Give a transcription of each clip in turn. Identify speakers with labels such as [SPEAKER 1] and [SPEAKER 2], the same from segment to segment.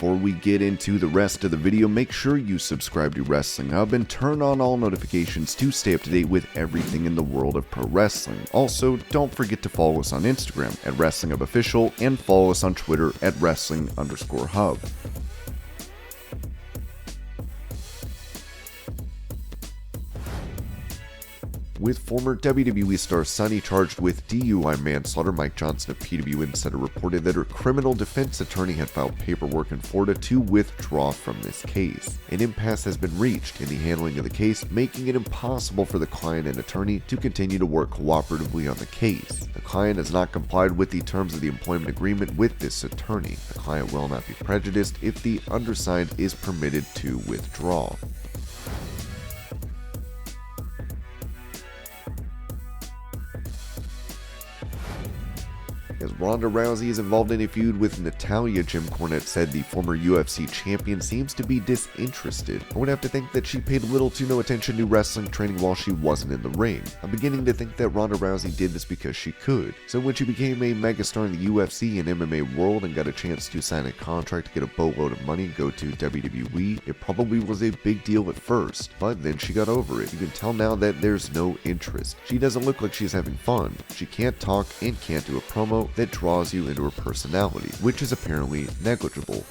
[SPEAKER 1] Before we get into the rest of the video, make sure you subscribe to Wrestling Hub and turn on all notifications to stay up to date with everything in the world of pro wrestling. Also, don't forget to follow us on Instagram at Wrestling Hub Official and follow us on Twitter at Wrestling_Hub. With former WWE star Sunny charged with DUI manslaughter, Mike Johnson of PW Insider reported that her criminal defense attorney had filed paperwork in Florida to withdraw from this case. An impasse has been reached in the handling of the case, making it impossible for the client and attorney to continue to work cooperatively on the case. The client has not complied with the terms of the employment agreement with this attorney. The client will not be prejudiced if the undersigned is permitted to withdraw. As Ronda Rousey is involved in a feud with Natalya, Jim Cornette said the former UFC champion seems to be disinterested. I would have to think that she paid little to no attention to wrestling training while she wasn't in the ring. I'm beginning to think that Ronda Rousey did this because she could. So when she became a megastar in the UFC and MMA world and got a chance to sign a contract to get a boatload of money and go to WWE, it probably was a big deal at first, but then she got over it. You can tell now that there's no interest. She doesn't look like she's having fun. She can't talk and can't do a promo that draws you into her personality, which is apparently negligible.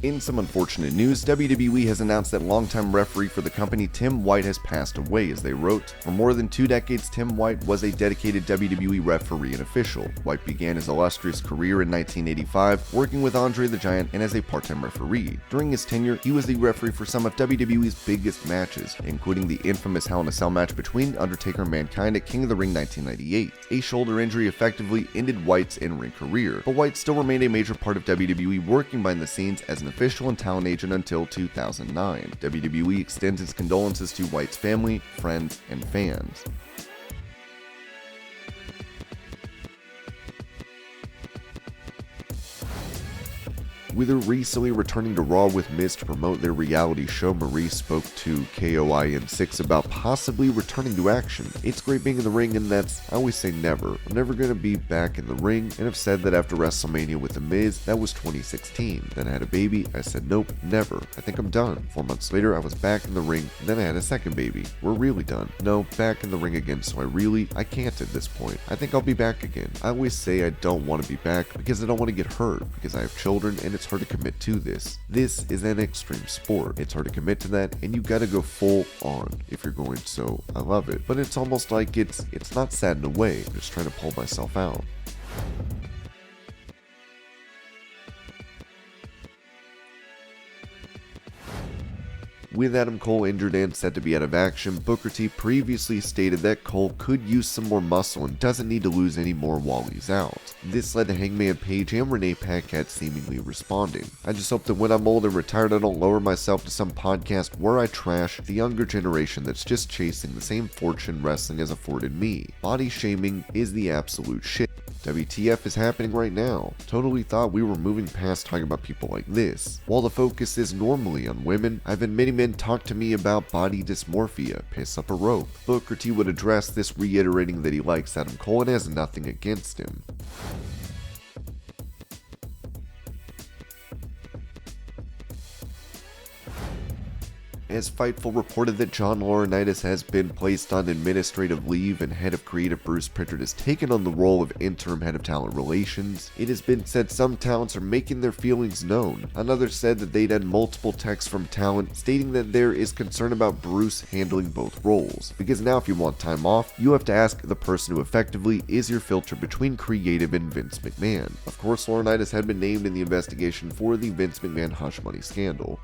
[SPEAKER 1] In some unfortunate news, WWE has announced that longtime referee for the company Tim White has passed away. As they wrote, for more than 2 decades, Tim White was a dedicated WWE referee and official. White began his illustrious career in 1985, working with Andre the Giant and as a part-time referee. During his tenure, he was the referee for some of WWE's biggest matches, including the infamous Hell in a Cell match between Undertaker and Mankind at King of the Ring 1998. A shoulder injury effectively ended White's in-ring career, but White still remained a major part of WWE, working behind the scenes as an official and talent agent until 2009. WWE extends its condolences to White's family, friends, and fans. With her recently returning to Raw with Miz to promote their reality show, Maryse spoke to KOIN6 about possibly returning to action. It's great being in the ring, and I always say never. I'm never going to be back in the ring, and have said that after WrestleMania with The Miz, that was 2016. Then I had a baby, I said nope, never. I think I'm done. 4 months later, I was back in the ring, then I had a second baby. We're really done. No, back in the ring again, so I can't at this point. I think I'll be back again. I always say I don't want to be back because I don't want to get hurt, because I have children, and it's hard to commit to this. This is an extreme sport. It's hard to commit to that, and you gotta go full on if you're going, so I love it. But it's almost like it's not sad in a way. I'm just trying to pull myself out. With Adam Cole injured and set to be out of action, Booker T previously stated that Cole could use some more muscle and doesn't need to lose any more while he's out. This led to Hangman Page and Renee Paquette seemingly responding. I just hope that when I'm old and retired, I don't lower myself to some podcast where I trash the younger generation that's just chasing the same fortune wrestling has afforded me. Body shaming is the absolute shit. WTF is happening right now. Totally thought we were moving past talking about people like this. While the focus is normally on women, I've had many men talk to me about body dysmorphia, piss up a rope. Booker T would address this, reiterating that he likes Adam Cole and has nothing against him. As Fightful reported that John Laurinaitis has been placed on administrative leave and head of creative Bruce Pritchard has taken on the role of interim head of talent relations, it has been said some talents are making their feelings known. Another said that they'd had multiple texts from talent stating that there is concern about Bruce handling both roles, because now if you want time off, you have to ask the person who effectively is your filter between creative and Vince McMahon. Of course, Laurinaitis had been named in the investigation for the Vince McMahon hush money scandal.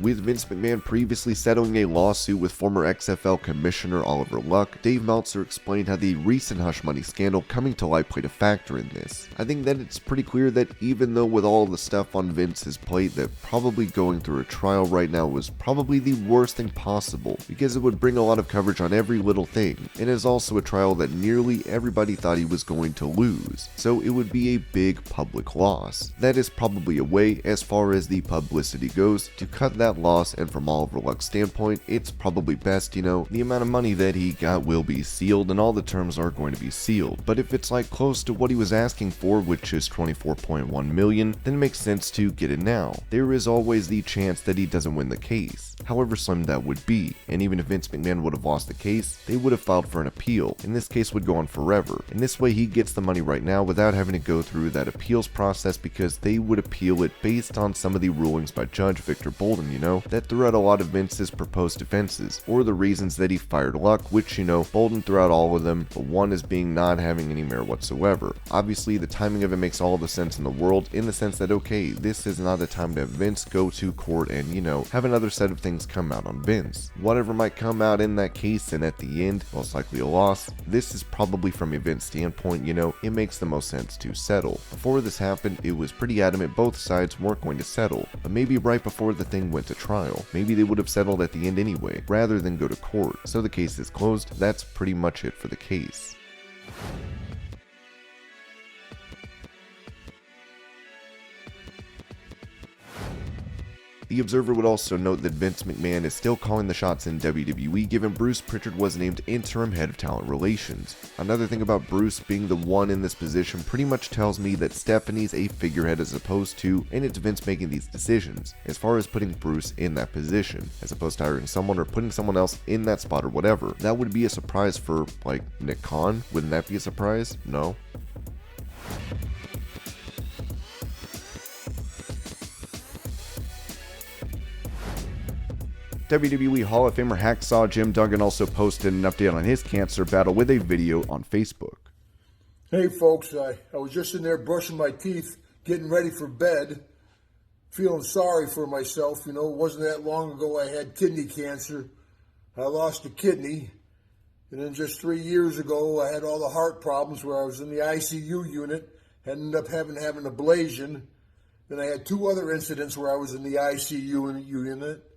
[SPEAKER 1] With Vince McMahon previously settling a lawsuit with former XFL Commissioner Oliver Luck, Dave Meltzer explained how the recent hush money scandal coming to light played a factor in this. I think that it's pretty clear that even though with all the stuff on Vince's plate, that probably going through a trial right now was probably the worst thing possible, because it would bring a lot of coverage on every little thing, and is also a trial that nearly everybody thought he was going to lose, so it would be a big public loss. That is probably a way, as far as the publicity goes, to cut that loss, and from Oliver Luck's standpoint, it's probably best, the amount of money that he got will be sealed, and all the terms are going to be sealed. But if it's like close to what he was asking for, which is $24.1 million, then it makes sense to get it now. There is always the chance that he doesn't win the case, however slim that would be, and even if Vince McMahon would have lost the case, they would have filed for an appeal, and this case would go on forever. And this way he gets the money right now without having to go through that appeals process, because they would appeal it based on some of the rulings by Judge Victor Bolden, that threw out a lot of Vince's proposed defenses, or the reasons that he fired Luck, which, Bolden threw out all of them, but one is being not having any merit whatsoever. Obviously, the timing of it makes all the sense in the world, in the sense that, okay, this is not the time to have Vince go to court and, have another set of things come out on Vince. Whatever might come out in that case, and at the end, most likely a loss, this is probably from a Vince standpoint, it makes the most sense to settle. Before this happened, it was pretty adamant both sides weren't going to settle, but maybe right before the thing went to trial, maybe they would have settled at the end anyway, rather than go to court. So the case is closed. That's pretty much it for the case. The Observer would also note that Vince McMahon is still calling the shots in WWE, given Bruce Pritchard was named interim head of talent relations. Another thing about Bruce being the one in this position pretty much tells me that Stephanie's a figurehead as opposed to, and it's Vince making these decisions, as far as putting Bruce in that position, as opposed to hiring someone or putting someone else in that spot or whatever. That would be a surprise for, like, Nick Khan? Wouldn't that be a surprise? No? WWE Hall of Famer Hacksaw Jim Duggan also posted an update on his cancer battle with a video on Facebook.
[SPEAKER 2] Hey folks, I was just in there brushing my teeth, getting ready for bed, feeling sorry for myself. It wasn't that long ago I had kidney cancer. I lost a kidney, and then just 3 years ago I had all the heart problems where I was in the ICU unit, ended up having an ablation. Then I had 2 other incidents where I was in the ICU unit.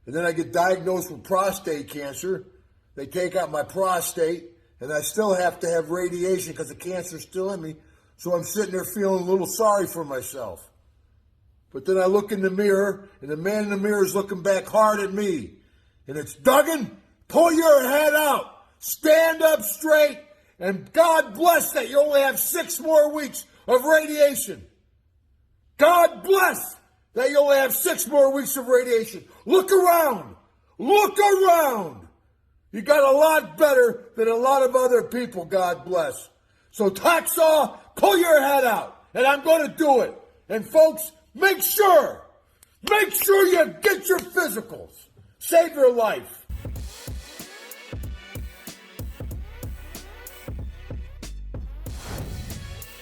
[SPEAKER 2] And then I get diagnosed with prostate cancer. They take out my prostate, and I still have to have radiation because the cancer's still in me. So I'm sitting there feeling a little sorry for myself. But then I look in the mirror, and the man in the mirror is looking back hard at me. And it's, Duggan, pull your head out, stand up straight, and God bless that you only have 6 more weeks of radiation. God bless that you only have 6 more weeks of radiation. Look around. Look around. You got a lot better than a lot of other people, God bless. So Hacksaw, pull your head out. And I'm going to do it. And folks, make sure you get your physicals. Save your life.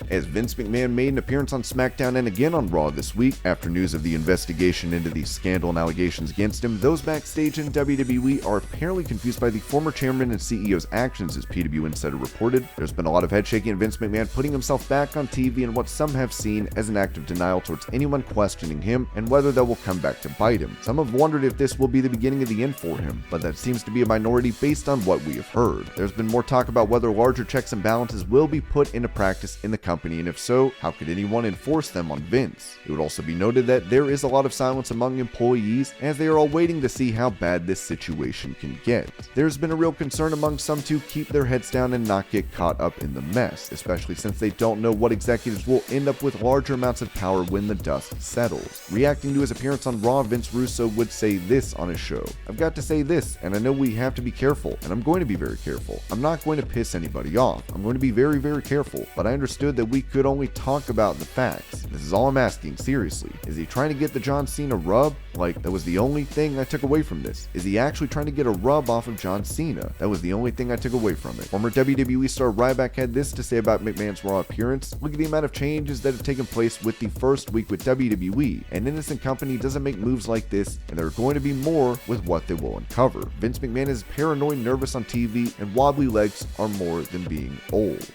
[SPEAKER 1] As Vince McMahon made an appearance on SmackDown and again on Raw this week, after news of the investigation into the scandal and allegations against him, those backstage in WWE are apparently confused by the former chairman and CEO's actions, as PW Insider reported. There's been a lot of head shaking and Vince McMahon putting himself back on TV in what some have seen as an act of denial towards anyone questioning him and whether that will come back to bite him. Some have wondered if this will be the beginning of the end for him, but that seems to be a minority based on what we have heard. There's been more talk about whether larger checks and balances will be put into practice in the company, and if so, how could anyone enforce them on Vince? It would also be noted that there is a lot of silence among employees as they are all waiting to see how bad this situation can get. There's been a real concern among some to keep their heads down and not get caught up in the mess, especially since they don't know what executives will end up with larger amounts of power when the dust settles. Reacting to his appearance on Raw, Vince Russo would say this on his show: "I've got to say this, and I know we have to be careful, and I'm going to be very careful. I'm not going to piss anybody off. I'm going to be very, very careful, but I understood that we could only talk about the facts. This is all I'm asking, seriously. Is he trying to get the John Cena rub? Like, that was the only thing I took away from this. Is he actually trying to get a rub off of John Cena? That was the only thing I took away from it. Former WWE star Ryback had this to say about McMahon's Raw appearance. Look at the amount of changes that have taken place with the first week with WWE. An innocent company doesn't make moves like this, and there are going to be more with what they will uncover. Vince McMahon is paranoid, nervous on TV, and wobbly legs are more than being old.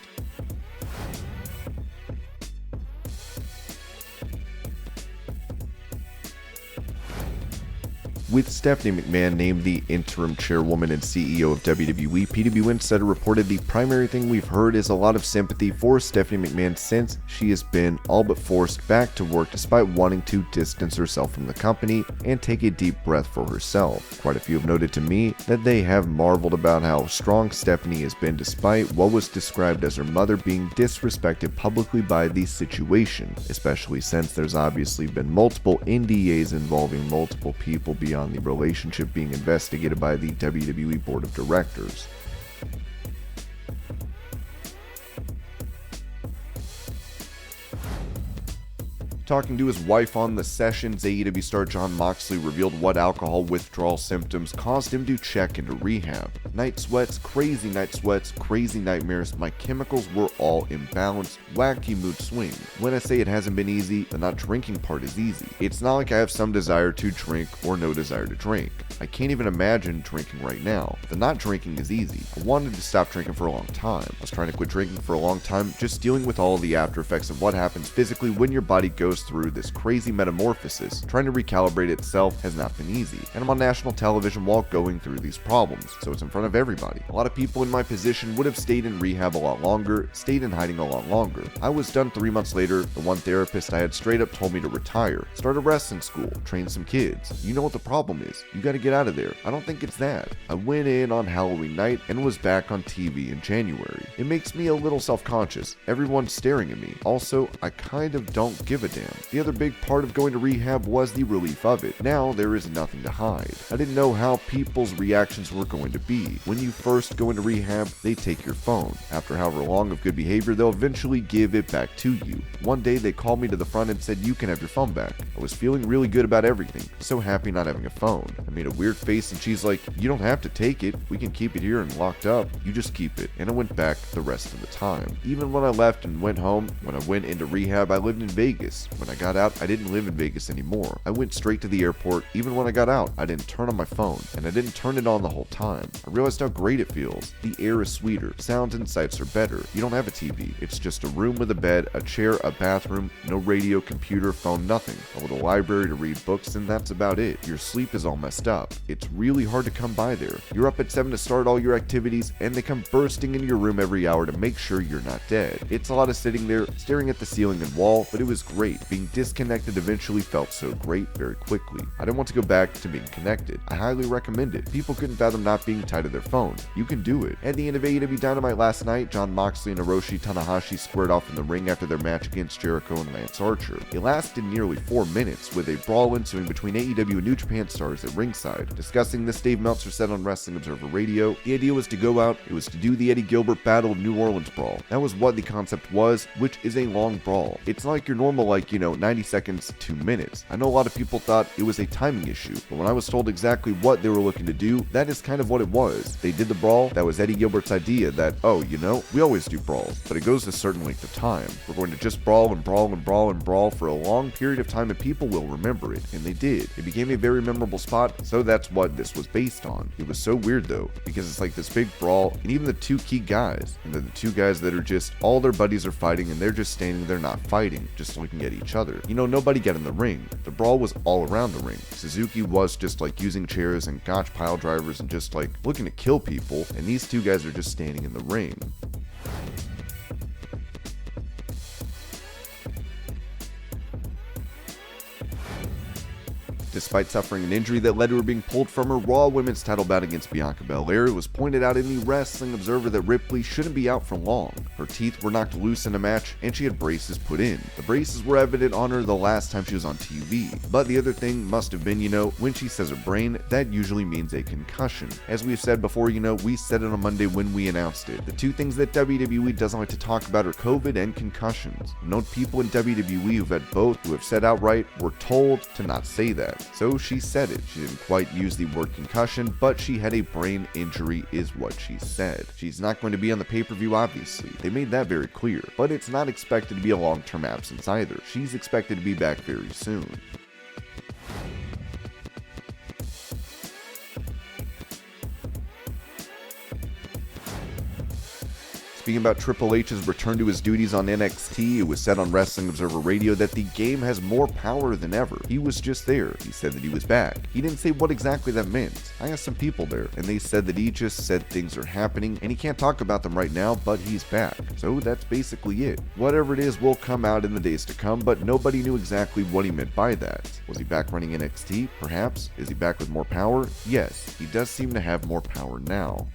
[SPEAKER 1] With Stephanie McMahon named the interim chairwoman and CEO of WWE, PW Insider reported the primary thing we've heard is a lot of sympathy for Stephanie McMahon since she has been all but forced back to work despite wanting to distance herself from the company and take a deep breath for herself. Quite a few have noted to me that they have marveled about how strong Stephanie has been despite what was described as her mother being disrespected publicly by the situation, especially since there's obviously been multiple NDAs involving multiple people beyond the relationship being investigated by the WWE Board of Directors. Talking to his wife on the sessions, AEW star Jon Moxley revealed what alcohol withdrawal symptoms caused him to check into rehab. Night sweats, crazy nightmares, my chemicals were all imbalanced, wacky mood swings. When I say it hasn't been easy, the not drinking part is easy. It's not like I have some desire to drink or no desire to drink. I can't even imagine drinking right now. The not drinking is easy. I wanted to stop drinking for a long time. I was trying to quit drinking for a long time, just dealing with all the after effects of what happens physically when your body goes through this crazy metamorphosis. Trying to recalibrate itself has not been easy, and I'm on national television while going through these problems, so it's in front of everybody. A lot of people in my position would have stayed in rehab a lot longer, stayed in hiding a lot longer. I was done 3 months later. The one therapist I had straight up told me to retire, start a wrestling school, train some kids. You know what the problem is. You gotta get out of there. I don't think it's that. I went in on Halloween night and was back on TV in January. It makes me a little self-conscious. Everyone's staring at me. Also, I kind of don't give a damn. The other big part of going to rehab was the relief of it. Now there is nothing to hide. I didn't know how people's reactions were going to be. When you first go into rehab, they take your phone. After however long of good behavior, they'll eventually give it back to you. One day they called me to the front and said, "You can have your phone back." I was feeling really good about everything. So happy not having a phone. I made a weird face and she's like, "You don't have to take it. We can keep it here and locked up. You just keep it." And I went back the rest of the time. Even when I left and went home, when I went into rehab, I lived in Vegas. When I got out, I didn't live in Vegas anymore. I went straight to the airport. Even when I got out, I didn't turn on my phone, and I didn't turn it on the whole time. I realized how great it feels. The air is sweeter. Sounds and sights are better. You don't have a TV. It's just a room with a bed, a chair, a bathroom, no radio, computer, phone, nothing. A little library to read books, and that's about it. Your sleep is all messed up. It's really hard to come by there. You're up at 7 to start all your activities, and they come bursting into your room every hour to make sure you're not dead. It's a lot of sitting there, staring at the ceiling and wall, but it was great. Being disconnected eventually felt so great very quickly. I didn't want to go back to being connected. I highly recommend it. People couldn't fathom not being tied to their phone. You can do it. At the end of AEW Dynamite last night, Jon Moxley and Hiroshi Tanahashi squared off in the ring after their match against Jericho and Lance Archer. It lasted nearly 4 minutes, with a brawl ensuing between AEW and New Japan stars at ringside. Discussing this, Dave Meltzer said on Wrestling Observer Radio, "The idea was to go out, it was to do the Eddie Gilbert Battle of New Orleans brawl. That was what the concept was, which is a long brawl. It's not like your normal 90 seconds, 2 minutes. I know a lot of people thought it was a timing issue, but when I was told exactly what they were looking to do, that is kind of what it was. They did the brawl. That was Eddie Gilbert's idea that, we always do brawls, but it goes a certain length of time. We're going to just brawl and brawl and brawl and brawl for a long period of time and people will remember it." And they did. It became a very memorable spot, so that's what this was based on. It was so weird though, because it's like this big brawl, and even the two key guys, and they're the two guys that are just, all their buddies are fighting, and they're just standing there not fighting, just looking at each other. Nobody got in the ring. The brawl was all around the ring. Suzuki was just using chairs and gotch pile drivers and just looking to kill people, and these two guys are just standing in the ring. despite suffering an injury that led to her being pulled from her Raw Women's title bout against Bianca Belair. It was pointed out in the Wrestling Observer that Ripley shouldn't be out for long. Her teeth were knocked loose in a match, and she had braces put in. The braces were evident on her the last time she was on TV. But the other thing must have been, when she says her brain, that usually means a concussion. As we've said before, we said it on Monday when we announced it. The two things that WWE doesn't like to talk about are COVID and concussions. I've known people in WWE who've had both who have said outright, we're told to not say that. So she said it. She didn't quite use the word concussion, but she had a brain injury is what she said. She's not going to be on the pay-per-view, obviously. They made that very clear. But it's not expected to be a long-term absence either. She's expected to be back very soon. Speaking about Triple H's return to his duties on NXT, it was said on Wrestling Observer Radio that the game has more power than ever. He was just there. He said that he was back. He didn't say what exactly that meant. I asked some people there, and they said that he just said things are happening, and he can't talk about them right now, but he's back. So that's basically it. Whatever it is will come out in the days to come, but nobody knew exactly what he meant by that. Was he back running NXT? Perhaps. Is he back with more power? Yes, he does seem to have more power now.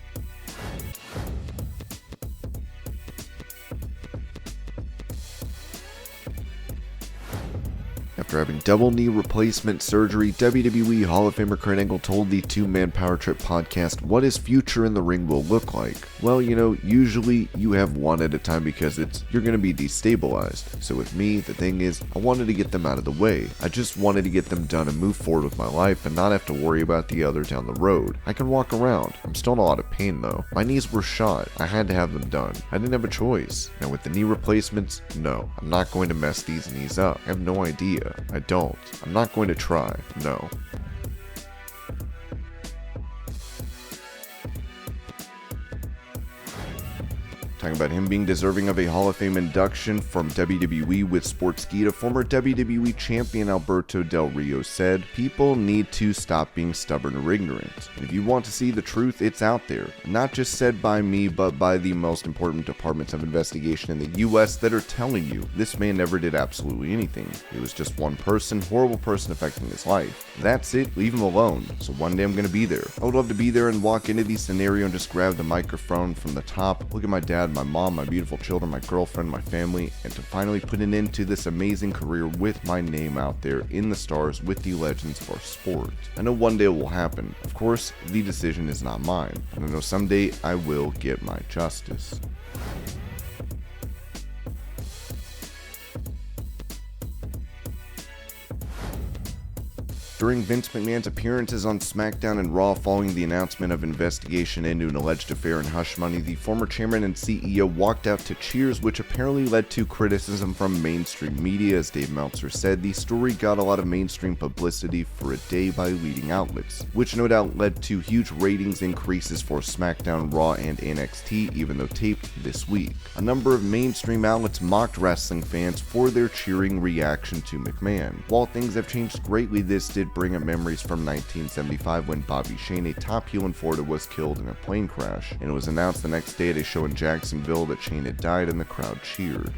[SPEAKER 1] After having double knee replacement surgery, WWE Hall of Famer Kurt Angle told the Two-Man Power Trip podcast what his future in the ring will look like. Well, usually you have one at a time because you're going to be destabilized. So with me, the thing is, I wanted to get them out of the way. I just wanted to get them done and move forward with my life and not have to worry about the other down the road. I can walk around. I'm still in a lot of pain though. My knees were shot. I had to have them done. I didn't have a choice. Now with the knee replacements, no, I'm not going to mess these knees up. I have no idea. I don't. I'm not going to try. No. Talking about him being deserving of a Hall of Fame induction from WWE with Sportskeeda, former WWE champion Alberto Del Rio said, "People need to stop being stubborn or ignorant. And if you want to see the truth, it's out there. Not just said by me, but by the most important departments of investigation in the US that are telling you this man never did absolutely anything. It was just one person, horrible person affecting his life. That's it, leave him alone. So one day I'm going to be there. I would love to be there and walk into the scenario and just grab the microphone from the top, look at my dad, my mom, my beautiful children, my girlfriend, my family, and to finally put an end to this amazing career with my name out there in the stars with the legends of our sport. I know one day it will happen. Of course, the decision is not mine, and I know someday I will get my justice." During Vince McMahon's appearances on SmackDown and Raw following the announcement of investigation into an alleged affair and hush money, the former chairman and CEO walked out to cheers, which apparently led to criticism from mainstream media. As Dave Meltzer said, the story got a lot of mainstream publicity for a day by leading outlets, which no doubt led to huge ratings increases for SmackDown, Raw, and NXT, even though taped this week. A number of mainstream outlets mocked wrestling fans for their cheering reaction to McMahon. While things have changed greatly, this did bring up memories from 1975 when Bobby Shane, a top heel in Florida, was killed in a plane crash, and it was announced the next day at a show in Jacksonville that Shane had died and the crowd cheered.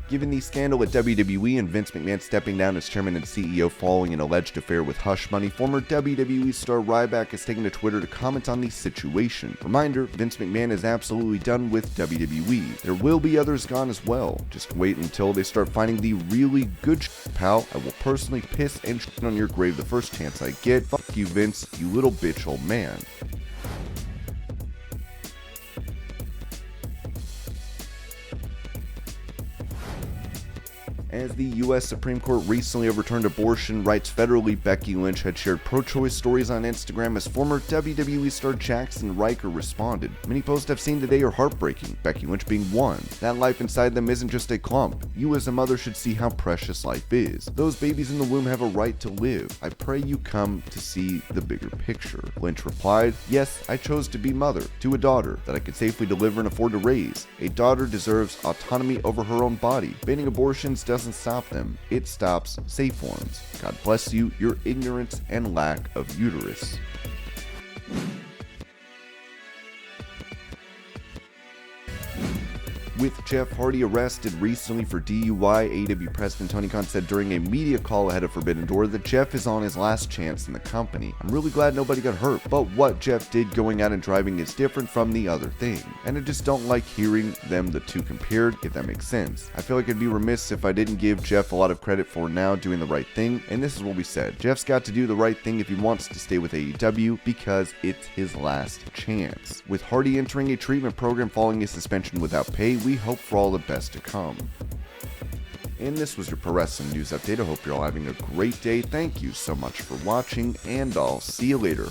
[SPEAKER 1] Given the scandal at WWE and Vince McMahon stepping down as chairman and CEO following an alleged affair with hush money, former WWE star Ryback has taken to Twitter to comment on the situation. Reminder, Vince McMahon is absolutely done with WWE. There will be others gone as well. Just wait until they start finding the really good shit, pal. I will personally piss and shit on your grave the first chance I get. Fuck you, Vince, you little bitch old man. As the U.S. Supreme Court recently overturned abortion rights federally, Becky Lynch had shared pro-choice stories on Instagram as former WWE star Jackson Riker responded. Many posts I've seen today are heartbreaking, Becky Lynch being one. That life inside them isn't just a clump. You as a mother should see how precious life is. Those babies in the womb have a right to live. I pray you come to see the bigger picture. Lynch replied, "Yes, I chose to be mother to a daughter that I could safely deliver and afford to raise. A daughter deserves autonomy over her own body. Banning abortions doesn't stop them. It stops safe ones. God bless you, your ignorance and lack of uterus." With Jeff Hardy arrested recently for DUI, AEW President Tony Khan said during a media call ahead of Forbidden Door that Jeff is on his last chance in the company. I'm really glad nobody got hurt, but what Jeff did going out and driving is different from the other thing, and I just don't like hearing the two compared, if that makes sense. I feel like it'd be remiss if I didn't give Jeff a lot of credit for now doing the right thing, and this is what we said. Jeff's got to do the right thing if he wants to stay with AEW because it's his last chance. With Hardy entering a treatment program following his suspension without pay, we hope for all the best to come. And this was your Pro Wrestling News Update. I hope you're all having a great day. Thank you so much for watching, and I'll see you later.